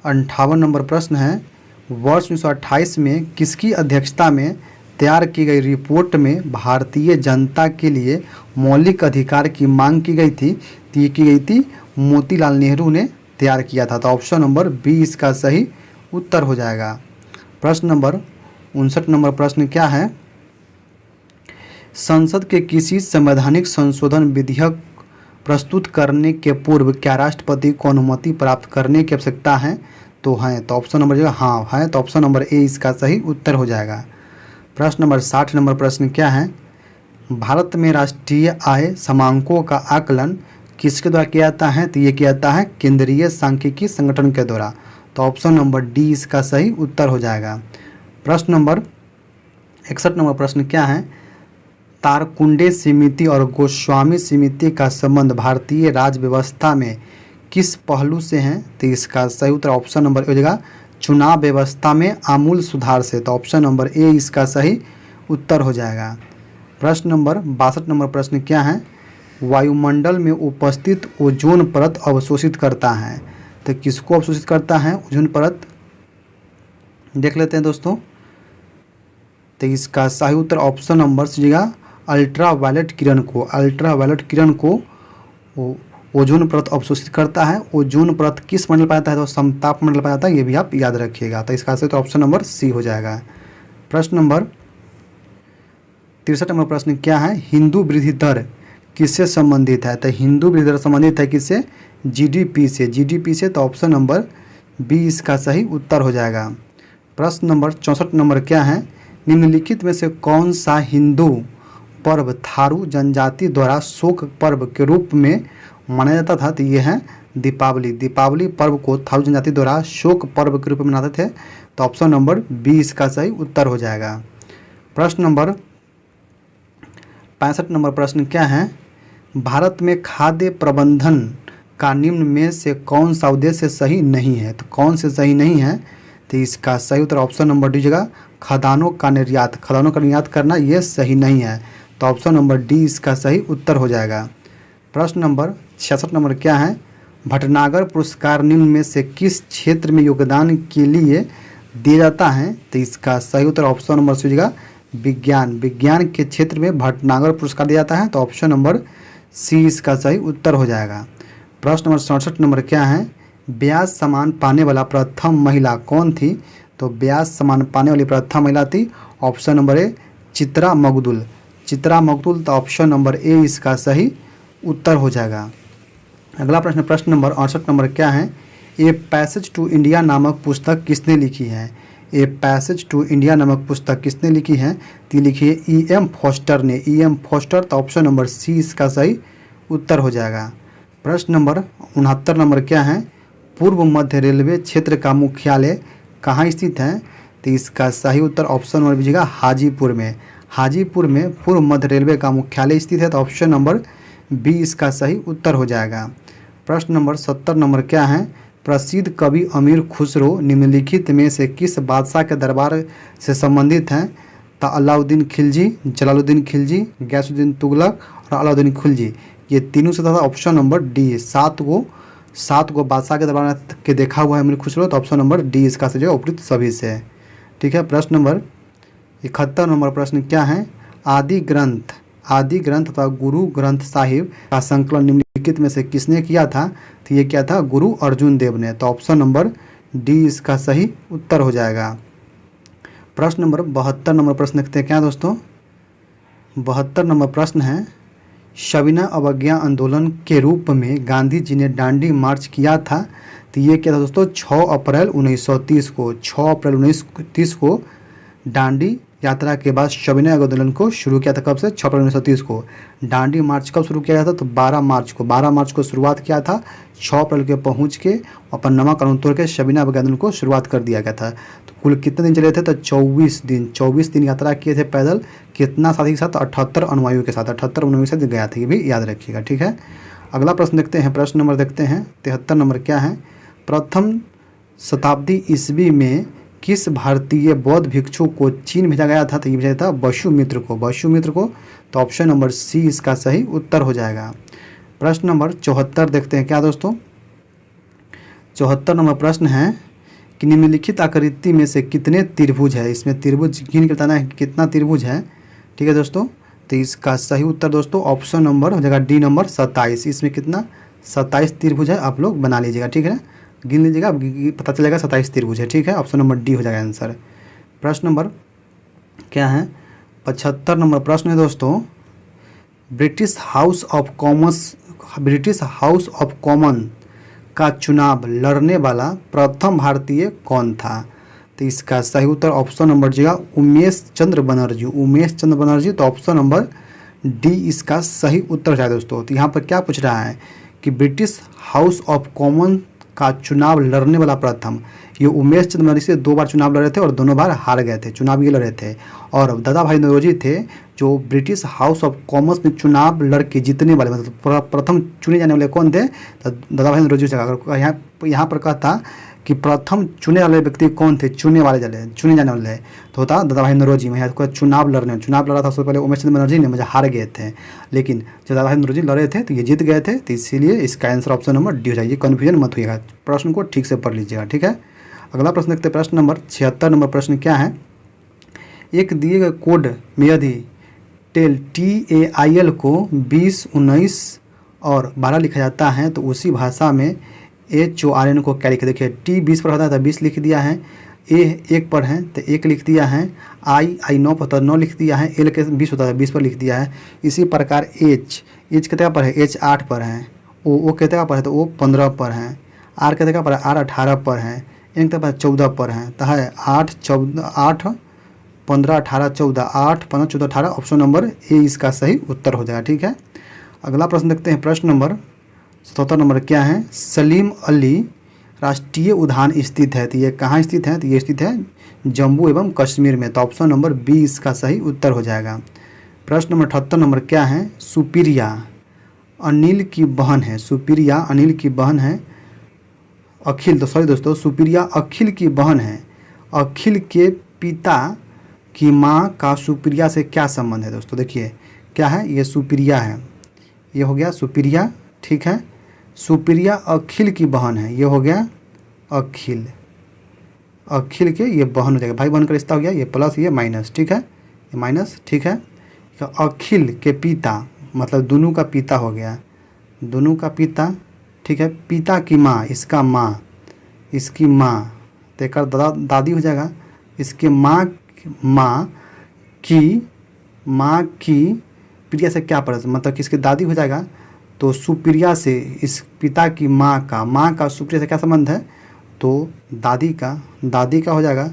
58 नंबर प्रश्न है। वर्ष 1928 में किसकी अध्यक्षता में तैयार की गई रिपोर्ट में भारतीय जनता के लिए मौलिक अधिकार की मांग की गई थी। तो ये की गई थी मोतीलाल नेहरू ने तैयार किया था, तो ऑप्शन नंबर बी इसका सही उत्तर हो जाएगा। प्रश्न नंबर 59 नंबर प्रश्न क्या है। संसद के किसी संवैधानिक संशोधन विधेयक प्रस्तुत करने के पूर्व क्या राष्ट्रपति को अनुमति प्राप्त करने की आवश्यकता है। तो है, तो ऑप्शन नंबर जो हाँ है, तो ऑप्शन नंबर ए इसका सही उत्तर हो जाएगा। प्रश्न नंबर 60 नंबर प्रश्न क्या है। भारत में राष्ट्रीय आय समांकों का आकलन किसके द्वारा किया जाता है। तो ये किया जाता है केंद्रीय सांख्यिकी संगठन के द्वारा, तो ऑप्शन नंबर डी इसका सही उत्तर हो जाएगा। प्रश्न नंबर 61 नंबर प्रश्न क्या है। तारकुंडे समिति और गोस्वामी समिति का संबंध भारतीय राज्य व्यवस्था में किस पहलू से है। तो इसका सही उत्तर ऑप्शन नंबर ए हो जाएगा चुनाव व्यवस्था में आमूल सुधार से, तो ऑप्शन नंबर ए इसका सही उत्तर हो जाएगा। प्रश्न नंबर 62 नंबर प्रश्न क्या है, वायुमंडल में उपस्थित ओजोन परत अवशोषित करता है। तो किसको अवशोषित करता है ओजोन परत, देख लेते हैं दोस्तों। तो इसका सही उत्तर ऑप्शन नंबर सीजिएगा अल्ट्रावायलेट किरण को। अल्ट्रावायलेट किरण को ओजोन परत अवशोषित करता है। ओजोन परत किस मंडल पाया जाता है, तो समताप मंडल पाया जाता है, ये भी आप याद रखिएगा। तो इसका सही तो ऑप्शन नंबर सी हो जाएगा। प्रश्न नंबर 63 नंबर प्रश्न क्या है, हिंदू वृद्धि दर किससे संबंधित है। तो हिंदू वृद्धि दर संबंधित है किससे, जीडीपी से। जीडीपी से, तो ऑप्शन नंबर बी इसका सही उत्तर हो जाएगा। प्रश्न नंबर 64 नंबर क्या है, निम्नलिखित में से कौन सा हिंदू पर्व थारू जनजाति द्वारा शोक पर्व के रूप में मनाया जाता था। तो ये है दीपावली। दीपावली पर्व को थारू जनजाति द्वारा शोक पर्व के रूप में मनाते थे। तो ऑप्शन नंबर बी इसका सही उत्तर हो जाएगा। प्रश्न नंबर 65 नंबर प्रश्न क्या है, भारत में खाद्य प्रबंधन का निम्न में से कौन सा उद्देश्य सही नहीं है। तो कौन से सही नहीं है, तो इसका सही उत्तर ऑप्शन नंबर डी जगह खदानों का निर्यात। खदानों का निर्यात करना ये सही नहीं है। तो ऑप्शन नंबर डी इसका सही उत्तर हो जाएगा। प्रश्न नंबर 66 नंबर क्या है, भटनागर पुरस्कार निम्न में से किस क्षेत्र में योगदान के लिए दिया जाता है। तो इसका सही उत्तर ऑप्शन नंबर सीजिएगा विज्ञान। विज्ञान के क्षेत्र में भटनागर पुरस्कार दिया जाता है। तो ऑप्शन नंबर सी इसका सही उत्तर हो जाएगा। प्रश्न नंबर 67 नंबर क्या है, ब्याज सम्मान पाने वाला प्रथम महिला कौन थी। तो ब्याज सम्मान पाने वाली प्रथम महिला थी option number A Chitra Makdul. Chitra Makdul, तो ऑप्शन नंबर ए इसका सही उत्तर हो जाएगा। अगला प्रश्न, प्रश्न नंबर 68 नंबर क्या है, ए पैसेज टू इंडिया नामक पुस्तक किसने लिखी है। ए पैसेज टू इंडिया नामक पुस्तक किसने लिखी है, तो लिखी है ई.एम. फॉस्टर ने। ई.एम. फॉस्टर, तो ऑप्शन नंबर सी इसका सही उत्तर हो जाएगा। प्रश्न नंबर 69 नंबर क्या है, पूर्व मध्य रेलवे क्षेत्र का मुख्यालय कहाँ स्थित है। तो इसका सही उत्तर ऑप्शन नंबर दीजिएगा हाजीपुर में। हाजीपुर में पूर्व मध्य रेलवे का मुख्यालय स्थित है। तो ऑप्शन नंबर बी इसका सही उत्तर हो जाएगा। प्रश्न नंबर 70 नंबर क्या है, प्रसिद्ध कवि अमीर खुसरो निम्नलिखित में से किस बादशाह के दरबार से संबंधित हैं। तो अलाउद्दीन खिलजी, जलालुद्दीन खिलजी, गयासुद्दीन तुगलक और अलाउद्दीन खिलजी, ये तीनों से था ऑप्शन नंबर डी। सात गो बादशाह के दरबार के देखा हुआ है अमीर खुसरो। तो ऑप्शन नंबर डी इसका से जो उपयुक्त सभी से। ठीक है। प्रश्न नंबर 71 नंबर प्रश्न क्या है, आदि ग्रंथ अथवा गुरु ग्रंथ साहिब का संकलन निम्नलिखित में से किसने किया था। तो ये क्या था, गुरु अर्जुन देव ने। तो ऑप्शन नंबर डी इसका सही उत्तर हो जाएगा। प्रश्न नंबर 72 नंबर प्रश्न देखते हैं क्या दोस्तों। 72 नंबर प्रश्न है, सविनय अवज्ञा आंदोलन के रूप में गांधी जी ने दांडी मार्च किया था। तो ये क्या था दोस्तों, 6 अप्रैल 1930 को। 6 अप्रैल 1930 को दांडी यात्रा के बाद सविनय आंदोलन को शुरू किया था। कब से, 6 अप्रैल 1930 को। दांडी मार्च कब शुरू किया था, तो 12 मार्च को। 12 मार्च को शुरुआत किया था। 6 अप्रैल के पहुंच के अपन नवा कानून तोड़ के सविनय आंदोलन को शुरुआत कर दिया गया था। तो कुल कितने दिन चले थे, तो 24 दिन यात्रा किए थे पैदल। कितना साथी के साथ, 78 अनुयायियों के साथ। 78 अनुयायियों के साथ गया था, ये भी याद रखिएगा। ठीक है। अगला प्रश्न देखते हैं। प्रश्न नंबर देखते हैं 73 नंबर क्या है, प्रथम शताब्दी ईस्वी में किस भारतीय बौद्ध भिक्षु को चीन भेजा गया था। तो ये भेजा था वसुमित्र को। तो ऑप्शन नंबर सी इसका सही उत्तर हो जाएगा। प्रश्न नंबर 74 देखते हैं क्या दोस्तों। 74 नंबर प्रश्न है कि निम्नलिखित आकृति में से कितने त्रिभुज है। इसमें त्रिभुज गिन के बताना है कितना त्रिभुज है। ठीक है दोस्तों। तो इसका सही उत्तर दोस्तों ऑप्शन नंबर हो जाएगा डी नंबर 27। इसमें कितना 27 त्रिभुज है, आप लोग बना लीजिएगा। ठीक है ना, गिन लीजिएगा, पता चलेगा 27 त्रिभुज है। ठीक है। ऑप्शन नंबर डी हो जाएगा आंसर। प्रश्न नंबर क्या है, 75 नंबर प्रश्न है दोस्तों, ब्रिटिश हाउस ऑफ कॉमन का चुनाव लड़ने वाला प्रथम भारतीय कौन था। तो इसका सही उत्तर ऑप्शन नंबर जी उमेश चंद्र बनर्जी। तो ऑप्शन नंबर डी इसका सही उत्तर है दोस्तों। तो यहाँ पर क्या पूछ रहा है कि ब्रिटिश हाउस ऑफ कॉमन का चुनाव लड़ने वाला प्रथम, ये उमेश चंद्र बनर्जी से 2 बार चुनाव लड़े थे और दोनों बार हार गए थे। चुनाव ये लड़े थे। और दादा भाई नौरोजी थे जो ब्रिटिश हाउस ऑफ कॉमन्स में चुनाव लड़के जीतने वाले, मतलब प्रथम चुने जाने वाले कौन थे, तो दादा भाई नौरोजी से। अगर यहाँ पर कहता कि प्रथम चुने वाले व्यक्ति कौन थे, चुने जाने वाले तो होता दादा भाई नौरोजी। मैं आपको चुनाव लड़ा था, सबसे पहले उमेश चंद्र बनर्जी ने मुझे हार गए थे, लेकिन जब दादा भाई नौरोजी लड़े थे तो ये जीत गए थे, तो इसीलिए इसका आंसर ऑप्शन नंबर डी हो जाएगी। कन्फ्यूजन मत होइएगा, प्रश्न को ठीक से पढ़ लीजिएगा, ठीक है। अगला प्रश्न देखते हैं, प्रश्न नंबर 76 नंबर प्रश्न क्या है। एक दिए गए कोड में यदि TAIL को 20, 19 और 12 लिखा जाता है तो उसी भाषा में HORN को क्या लिखे। देखिए T 20 पर होता है तो 20 लिख दिया है, A 1 पर है तो 1 लिख दिया है, I 9 पर 9 लिख दिया है, L के 20 होता है 20 पर लिख दिया है। इसी प्रकार H कितने पर है, H 8 पर है, O कितने पर है तो O 15 पर है, R कितने पर है, R 18 पर है, N कितने पर 14 पर है, तो है 8, 15, 18, 14, 8, 15, 14, 18 ऑप्शन नंबर ए इसका सही उत्तर हो जाएगा, ठीक है। अगला प्रश्न देखते हैं, प्रश्न नंबर 77 नंबर क्या है। सलीम अली राष्ट्रीय उद्यान स्थित है, तो ये कहाँ स्थित है, तो ये स्थित है जम्मू एवं कश्मीर में, तो ऑप्शन नंबर बी इसका सही उत्तर हो जाएगा। प्रश्न नंबर 78 नंबर क्या है। सुप्रिया अनिल की बहन है, सुप्रिया अनिल की बहन है, अखिल तो सॉरी दोस्तों, सुप्रिया अखिल की बहन है। अखिल के पिता की माँ का सुप्रिया से क्या संबंध है दोस्तों। देखिए क्या है, ये सुप्रिया है, ये हो गया सुप्रिया, ठीक है। सुप्रिया अखिल की बहन है, ये हो गया अखिल, अखिल के ये बहन हो जाएगा, भाई बहन का रिश्ता हो गया, ये प्लस ये माइनस, ठीक है, ये माइनस, ठीक है। तो अखिल के पिता मतलब दोनों का पिता हो गया, दोनों का पिता, ठीक है। पिता की माँ, इसका माँ, इसकी माँ तो एक दादी हो जाएगा। इसके माँ की प्रिया से क्या पड़ा, मतलब किसकी दादी हो जाएगा, तो सुप्रिया से इस पिता की माँ का सुप्रिया से क्या संबंध है, तो दादी का हो जाएगा,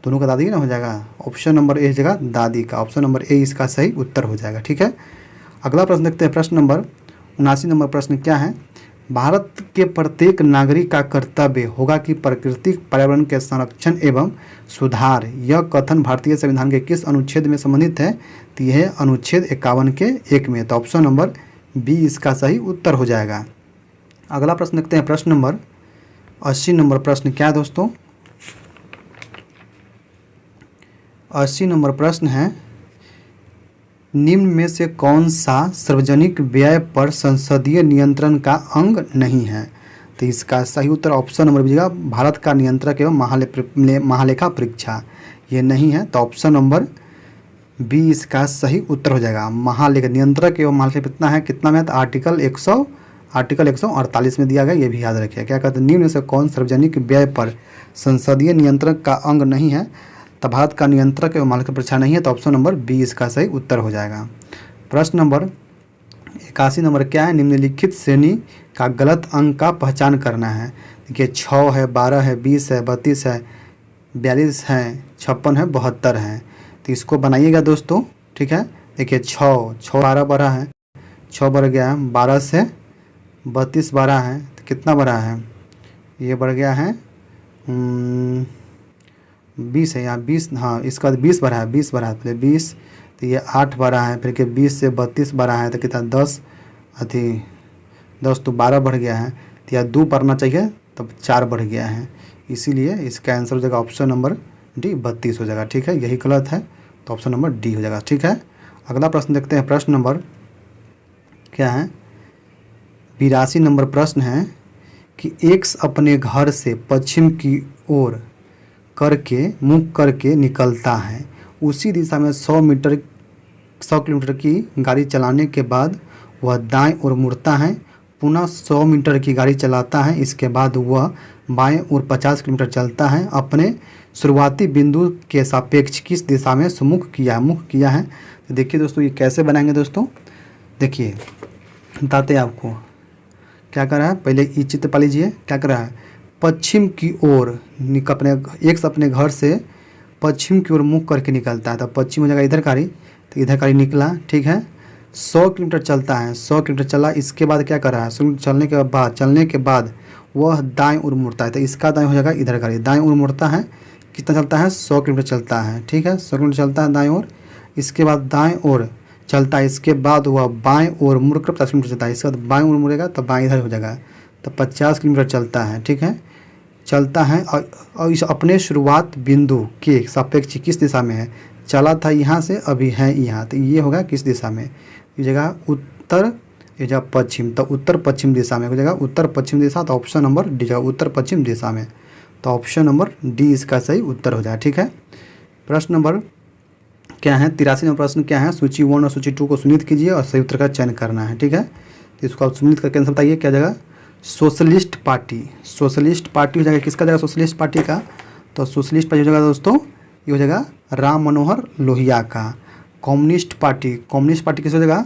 दोनों का दादी ना हो जाएगा। ऑप्शन नंबर ए जगह दादी का, ऑप्शन नंबर ए इसका सही उत्तर हो जाएगा, ठीक है। अगला प्रश्न देखते हैं, प्रश्न नंबर 79 नंबर प्रश्न क्या है। भारत के प्रत्येक नागरिक का कर्तव्य होगा कि प्राकृतिक पर्यावरण के संरक्षण एवं सुधार, यह कथन भारतीय संविधान के किस अनुच्छेद में संबंधित है, तो यह अनुच्छेद 51 के 1 में, तो ऑप्शन नंबर बी इसका सही उत्तर हो जाएगा। अगला प्रश्न देखते हैं, प्रश्न नंबर 80 नंबर प्रश्न क्या है दोस्तों। 80 नंबर प्रश्न है, निम्न में से कौन सा सार्वजनिक व्यय पर संसदीय नियंत्रण का अंग नहीं है, तो इसका सही उत्तर ऑप्शन नंबर बी, भारत का नियंत्रक एवं महालेखा परीक्षा, ये नहीं है, तो ऑप्शन नंबर बी इसका सही उत्तर हो जाएगा। महालेखा नियंत्रक एवं महालेखा कितना में है, तो आर्टिकल 148 में दिया गया, ये भी याद रखिए। क्या कहते हैं, निम्न में से कौन सार्वजनिक व्यय पर संसदीय नियंत्रण का अंग नहीं है, तो भारत का नियंत्रक एवं महालेखा परीक्षा नहीं है, तो ऑप्शन नंबर बी इसका सही उत्तर हो जाएगा। प्रश्न नंबर 81 नंबर क्या है। निम्नलिखित श्रेणी का गलत अंक का पहचान करना है। देखिए 6 है, 12 है, 20 है, 32 है, 42 है, 56 है, 72 है, तो इसको बनाइएगा दोस्तों, ठीक है। देखिए 6 12 बढ़ा है, 6 बढ़ गया है, 12 से 32 बढ़ा है, तो कितना बढ़ा है, ये बढ़ गया है 20 है, यहाँ 20, हाँ इसका 20 बढ़ा है, 20 बढ़ा है, पहले 20, तो ये 8 बढ़ा है, फिर के 20 से 32 बढ़ा है, तो कितना 10 तो 12 बढ़ गया है, तो यह 2 बढ़ना चाहिए, तब 4 बढ़ गया है, इसीलिए इसका आंसर हो जाएगा ऑप्शन नंबर डी 32 हो जाएगा, ठीक है। यही गलत है, तो ऑप्शन नंबर डी हो जाएगा, ठीक है। अगला प्रश्न देखते हैं, प्रश्न नंबर क्या है। 82 नंबर प्रश्न है कि एक्स अपने घर से पश्चिम की ओर मुख करके निकलता है, उसी दिशा में 100 किलोमीटर की गाड़ी चलाने के बाद वह दाएं ओर मुड़ता है, पुनः 100 मीटर की गाड़ी चलाता है, इसके बाद वह बाएं ओर 50 किलोमीटर चलता है, अपने शुरुआती बिंदु के सापेक्ष किस दिशा में मुख किया है। तो देखिए दोस्तों, ये कैसे बनाएंगे दोस्तों, देखिए बताते हैं आपको। क्या कर रहा है, पहले ये चित्र पा लीजिए, क्या कर रहा है, पश्चिम की ओर अपने घर से पश्चिम की ओर मुख करके निकलता है, तो पश्चिम हो जाएगा इधर कारी, तो इधर कारी निकला, ठीक है। 100 किलोमीटर चलता है, 100 किलोमीटर चला, इसके बाद क्या कर रहा है, चलने के बाद वह दाएं ओर मुड़ता है, तो इसका दाएं हो जाएगा इधर कारी, दाएं ओर मुड़ता है, कितना चलता है, 100 किलोमीटर चलता है, ठीक है, 100 किलोमीटर चलता है दाएं ओर, इसके बाद दाएं ओर चलता है, इसके बाद वह बाएं ओर मुड़कर 50 किलोमीटर चलता है, इसके बाद बाएं ओर मुड़ेगा तो बाएं इधर हो जाएगा, तो 50 किलोमीटर चलता है, ठीक है। चलता है और इस अपने शुरुआत बिंदु के सापेक्ष किस दिशा में है? चला था यहाँ से, अभी है यहाँ, तो ये होगा किस दिशा में? ये जगह उत्तर, ये जगह पश्चिम, तो उत्तर पश्चिम दिशा में हो जाएगा, उत्तर पश्चिम दिशा, तो ऑप्शन नंबर डी जगह उत्तर पश्चिम दिशा में, तो ऑप्शन नंबर डी इसका सही उत्तर हो जाए। ठीक है, प्रश्न नंबर क्या है 83 नंबर प्रश्न क्या है? सूची 1 और सूची 2 को सुनिश्चित कीजिए और सही उत्तर का चयन करना है। ठीक है, तो इसको आप सुनिश्चित करके आंसर बताइए क्या जगह? सोशलिस्ट पार्टी, सोशलिस्ट पार्टी हो जाएगा किसका जगह सोशलिस्ट पार्टी का? तो सोशलिस्ट पार्टी हो जाएगा दोस्तों, ये हो जाएगा राम मनोहर लोहिया का। कम्युनिस्ट पार्टी, कम्युनिस्ट पार्टी किस हो जाएगा?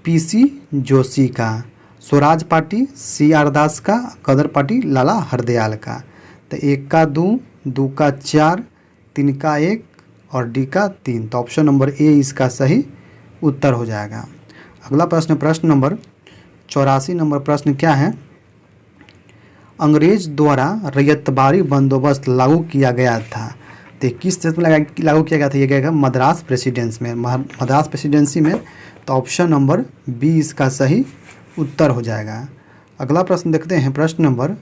पीसी जोशी का। स्वराज पार्टी सीआर दास का। गदर पार्टी लाला हरदयाल का। तो 1 का 2, 2 का 4, 3 का 1 और डी का 3, तो ऑप्शन नंबर ए इसका सही उत्तर हो जाएगा। अगला प्रश्न, प्रश्न नंबर 84 नंबर प्रश्न क्या है? अंग्रेज द्वारा रैयतबारी बंदोबस्त लागू किया गया था, तो किस देश में लागू किया गया था? ये गया मद्रास प्रेसिडेंसी में, मद्रास प्रेसिडेंसी में, तो ऑप्शन नंबर बी इसका सही उत्तर हो जाएगा। अगला प्रश्न देखते हैं, प्रश्न नंबर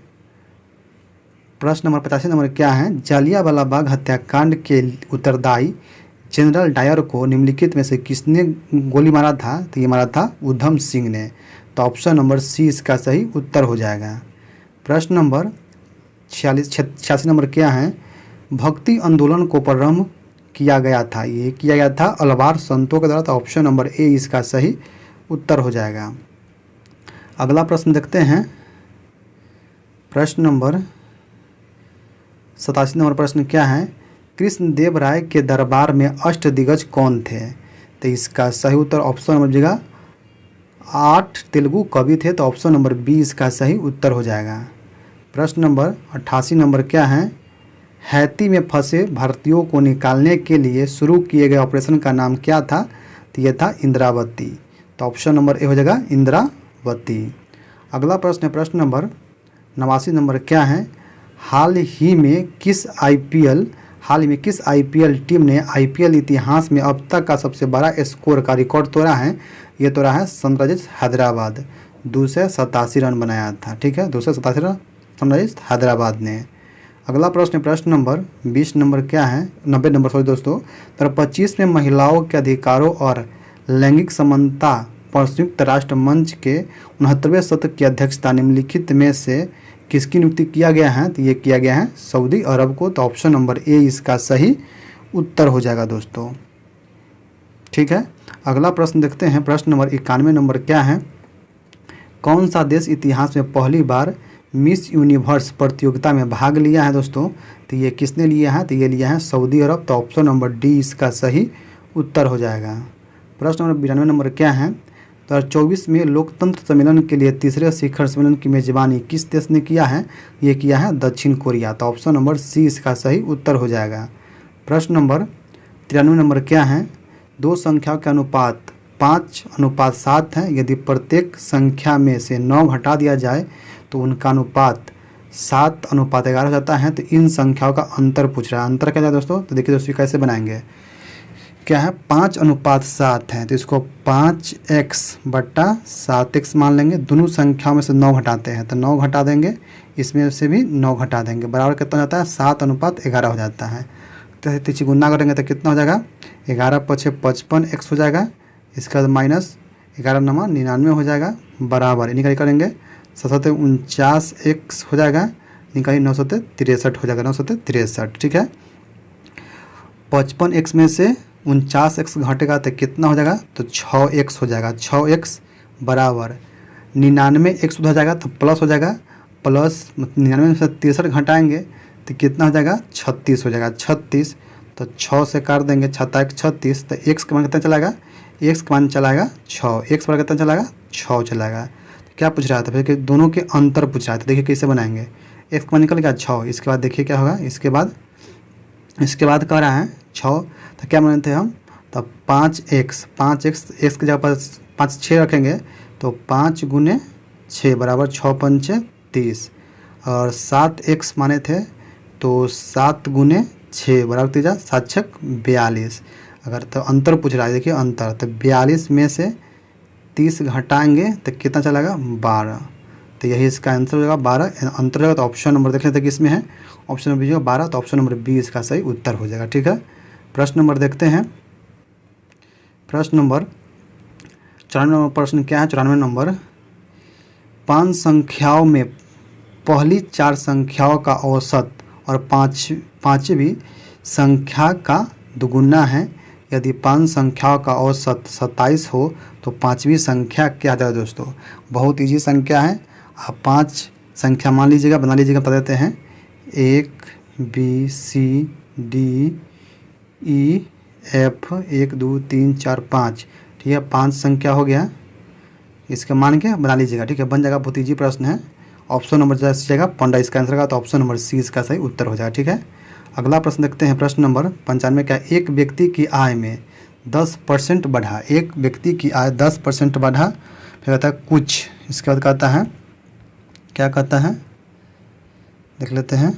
85 नंबर क्या है? जालियांवाला बाग हत्याकांड के उत्तरदायी जनरल डायर को निम्नलिखित में से किसने गोली मारा था? तो ये मारा था उधम सिंह ने, तो ऑप्शन नंबर सी इसका सही उत्तर हो जाएगा। प्रश्न नंबर 86 नंबर क्या है? भक्ति आंदोलन को प्रारंभ किया गया था, ये किया गया था अलवार संतों के द्वारा, तो ऑप्शन नंबर ए इसका सही उत्तर हो जाएगा। अगला प्रश्न देखते हैं, प्रश्न नंबर 87 नंबर प्रश्न क्या है? कृष्णदेव राय के दरबार में अष्टदिग्गज कौन थे? तो इसका सही उत्तर ऑप्शन नंबर जगह 8 तेलुगु कवि थे, तो ऑप्शन नंबर बी इसका सही उत्तर हो जाएगा। प्रश्न नंबर 88 नंबर क्या है? हैती में फंसे भारतीयों को निकालने के लिए शुरू किए गए ऑपरेशन का नाम क्या था? तो यह था इंद्रावती, तो ऑप्शन नंबर ए हो जाएगा इंद्रावती। अगला प्रश्न है प्रश्न नंबर 89 नंबर क्या है? हाल ही में किस आईपीएल टीम ने आईपीएल इतिहास में अब तक का सबसे बड़ा स्कोर का रिकॉर्ड तोड़ा है? ये तोड़ा है सनराइजर्स हैदराबाद, 287 रन बनाया था। ठीक है, 287 रन सनराइजर्स हैदराबाद ने। अगला प्रश्न, प्रश्न नंबर 20 नंबर क्या है? 90 नंबर सॉरी दोस्तों, तो 25 में महिलाओं के अधिकारों और लैंगिक समानता पर संयुक्त राष्ट्र मंच के 69वें सत्र की अध्यक्षता निम्नलिखित में से किसकी नियुक्ति किया गया है? तो ये किया गया है सऊदी अरब को, तो ऑप्शन नंबर ए इसका सही उत्तर हो जाएगा दोस्तों। ठीक है, अगला प्रश्न देखते हैं, प्रश्न नंबर 91 नंबर क्या है? कौन सा देश इतिहास में पहली बार मिस यूनिवर्स प्रतियोगिता में भाग लिया है दोस्तों? तो ये किसने लिया है? तो ये लिया है सऊदी अरब, तो ऑप्शन नंबर डी इसका सही उत्तर हो जाएगा। प्रश्न नंबर 92 नंबर क्या है? 2024 में लोकतंत्र सम्मेलन के लिए तीसरे शिखर सम्मेलन की मेजबानी किस देश ने किया है? ये किया है दक्षिण कोरिया, तो ऑप्शन नंबर सी इसका सही उत्तर हो जाएगा। प्रश्न नंबर 93 नंबर क्या है? दो संख्याओं के अनुपात 5:7 है, यदि प्रत्येक संख्या में से 9 घटा दिया जाए तो उनका अनुपात 7:11 हो जाता है। तो इन संख्याओं का अंतर पूछ रहा है, अंतर क्या है दोस्तों? तो देखिए दोस्तों कैसे बनाएंगे, क्या है 5:7 है, तो इसको 5x/7x मान लेंगे। दोनों संख्याओं में से 9 घटाते हैं, तो 9 घटा देंगे, इसमें से भी 9 घटा देंगे, बराबर कितना हो जाता है? 7:11 हो जाता है। तो तीसरी गुना करेंगे तो कितना हो जाएगा? 11 × 55x हो जाएगा, इसका माइनस 11 × 99 हो जाएगा, बराबर इन्हीं का करेंगे 749x हो जाएगा, निकालिए 963 हो जाएगा, 963। ठीक है, 55x में से 49x घटेगा तो कितना हो जाएगा? तो 6x हो जाएगा, 6x बराबर 99x हो जाएगा, तो प्लस हो जाएगा, प्लस 99 में से 63 घटाएंगे तो कितना हो जाएगा? 36 हो जाएगा, 36। तो 6 से काट देंगे, 6 36, तो x का मान कितना चलाएगा? x का मान चलाएगा 6, x पर कितना चलाएगा? 6 चलाएगा। तो क्या पूछ रहा था फिर कि दोनों के अंतर पूछ रहा था, देखिए कैसे बनाएंगे। x का मान निकल गया 6, इसके बाद देखिए क्या होगा, इसके बाद कह रहा है 6, तो क्या मानते हैं हम? तो 5x x की जगह पर 5 6 रखेंगे, तो 5 × 6 बराबर 6 × 5 = 30, और 7x माने थे तो 7 × 6 बराबर 3 7 6 42। अगर तो अंतर पूछ रहा है, देखिए अंतर, तो 42 में से 30 घटाएंगे तो कितना चलेगा? 12, तो यही इसका आंसर हो जाएगा 12। अंतर होगा तो ऑप्शन नंबर देख लेते हैं किस में है। ऑप्शन नंबर बी होगा 12, तो ऑप्शन नंबर बी इसका सही उत्तर हो जाएगा। ठीक है, प्रश्न नंबर देखते हैं। प्रश्न नंबर 94 नंबर प्रश्न क्या है। 94 नंबर, 5 संख्याओं में पहली 4 संख्याओं का औसत और पाँचवीं संख्या का दुगुना है। यदि 5 संख्याओं का औसत 27 हो तो पाँचवीं संख्या क्या है दोस्तों। बहुत इजी संख्या है। आप 5 संख्या मान लीजिएगा, बना लीजिएगा, बता देते हैं। 1 B C D E F 1 2 3 4 5। ठीक है, 5 संख्या हो गया, इसका मान के बना लीजिएगा। ठीक है, बन जाएगा। बहुत ईजी प्रश्न है। ऑप्शन नंबर जाएगा 15 इसका आंसर का, तो ऑप्शन नंबर सी इसका सही उत्तर हो जाएगा। ठीक है, अगला प्रश्न देखते हैं। प्रश्न नंबर 95 क्या, एक व्यक्ति की आय में 10% बढ़ा। एक व्यक्ति की आय 10% बढ़ा, फिर कहता है कुछ, इसके बाद कहता है क्या कहता है, देख लेते हैं।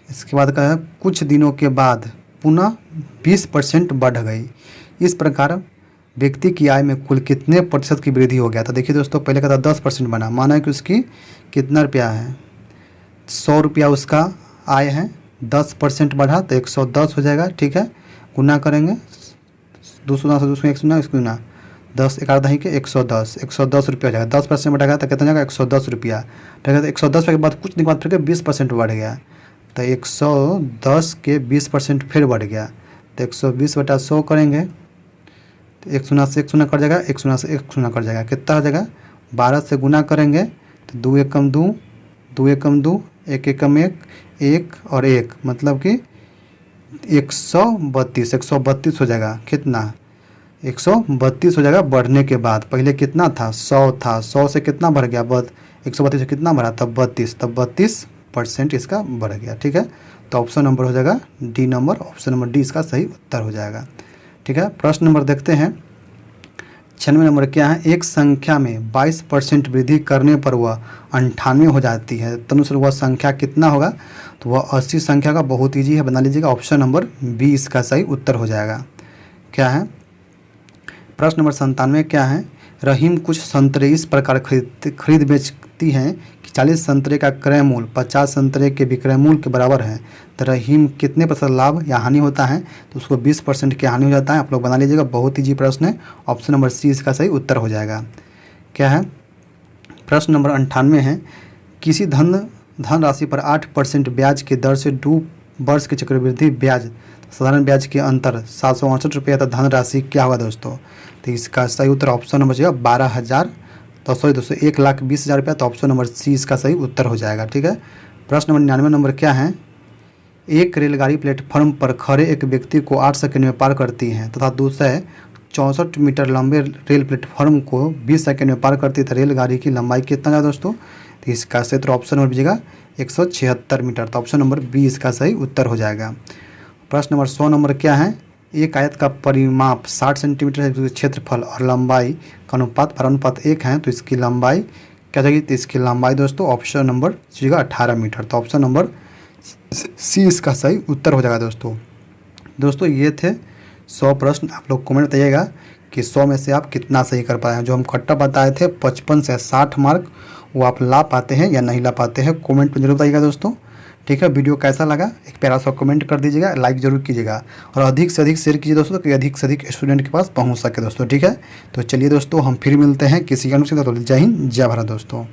इसके बाद कहता है कुछ दिनों के बाद पुनः 20% बढ़ गई। इस प्रकार व्यक्ति की आय में कुल कितने प्रतिशत की वृद्धि हो गया। तो देखिए दोस्तों, पहले कहता 10% बना, माना कि उसकी कितना रुपया है, 100 रुपया उसका आय है, 10% बढ़ा तो 110 हो जाएगा। ठीक है, गुना करेंगे, 200 से 200 100 इसको गुना 10 11 दही के 110 रुपया हो जाएगा। 10% बढ़ेगा तो कितना हो जाएगा 110 रुपया। फिर 110 के बाद कुछ दिन के बाद फिर 20% बढ़ गया, तो 110 के 20% फिर बढ़ गया, तो 120/100 करेंगे तो 1 शून्य से 1 शून्य कट जाएगा, 1 शून्य से 1 शून्य कट जाएगा, कितना हो जाएगा 12 से गुना करेंगे तो 2 एकम 2, 2 एकम 2, 1 एकम 1, 1 और 1 मतलब कि 132 हो जाएगा। कितना 132 हो जाएगा बढ़ने के बाद। पहले कितना था 100 था, 100 से कितना बढ़ गया 132 से कितना बढ़ा तब 32, तब 32% इसका बढ़ गया। ठीक है, तो ऑप्शन नंबर हो जाएगा D number, option number D इसका सही उत्तर हो जाएगा। ठीक है, प्रश्न नंबर देखते हैं। 96 नंबर क्या है, एक संख्या में 22% वृद्धि करने पर वह 98 हो जाती है, तदनुसार वह संख्या कितना होगा। तो वह 80 संख्या का, बहुत ईजी है, बना लीजिएगा। ऑप्शन नंबर बी इसका सही उत्तर हो जाएगा। क्या है, प्रश्न नंबर 97 क्या है, रहीम कुछ संतरे इस प्रकार खरीद बेचती हैं कि 40 संतरे का क्रय मूल्य 50 संतरे के विक्रय मूल्य के बराबर है। तो रहीम कितने % लाभ या हानि होता है, तो उसको 20% की हानि हो जाता है। आप लोग बना लीजिएगा, बहुत ईजी प्रश्न है। ऑप्शन नंबर सी इसका सही उत्तर हो जाएगा। क्या है, प्रश्न नंबर 98 है, किसी धनराशि पर 8% ब्याज की दर से 2 वर्ष के चक्रवृद्धि ब्याज साधारण ब्याज के अंतर 768 रुपये, तो धनराशि क्या होगा दोस्तों। तो इसका सही उत्तर ऑप्शन नंबर जो 12,000 तो 1,20,000 रुपया, तो ऑप्शन नंबर सी इसका सही उत्तर हो जाएगा। ठीक है, प्रश्न नंबर 99 नंबर क्या है, एक रेलगाड़ी प्लेटफॉर्म पर खड़े एक व्यक्ति को 8 सेकंड में पार करती है तथा दूसरे 64 मीटर लंबे रेल प्लेटफॉर्म को 20 सेकंड में पार करती है। तो रेलगाड़ी की लंबाई कितना है दोस्तों। तो इसका सही उत्तर ऑप्शन नंबर दीजिएगा 176 मीटर, तो ऑप्शन नंबर बी इसका सही उत्तर हो जाएगा। प्रश्न नंबर 100 नंबर क्या है, एक आयत का परिमाप 60 सेंटीमीटर है, क्षेत्रफल और लंबाई का अनुपात 12:1 है, तो इसकी लंबाई क्या जाएगी। तो इसकी लंबाई दोस्तों ऑप्शन नंबर दीजिएगा 18 मीटर, तो ऑप्शन नंबर सी इसका सही उत्तर हो जाएगा। दोस्तों ये थे 100 प्रश्न। आप लोग कमेंट बताइएगा कि 100 में से आप कितना सही कर पाए हैं। जो हम कट्टा बताए थे 55 से 60 मार्क, वो आप ला पाते हैं या नहीं ला पाते हैं, कमेंट में जरूर बताइएगा दोस्तों। ठीक है, वीडियो कैसा लगा एक प्यारा सा कमेंट कर दीजिएगा, लाइक जरूर कीजिएगा और अधिक से अधिक शेयर कीजिए दोस्तों, कि अधिक से अधिक स्टूडेंट के पास पहुंच सके दोस्तों। ठीक है, तो चलिए दोस्तों हम फिर मिलते हैं किसी अन्य से। जय हिंद, जय भारत दोस्तों।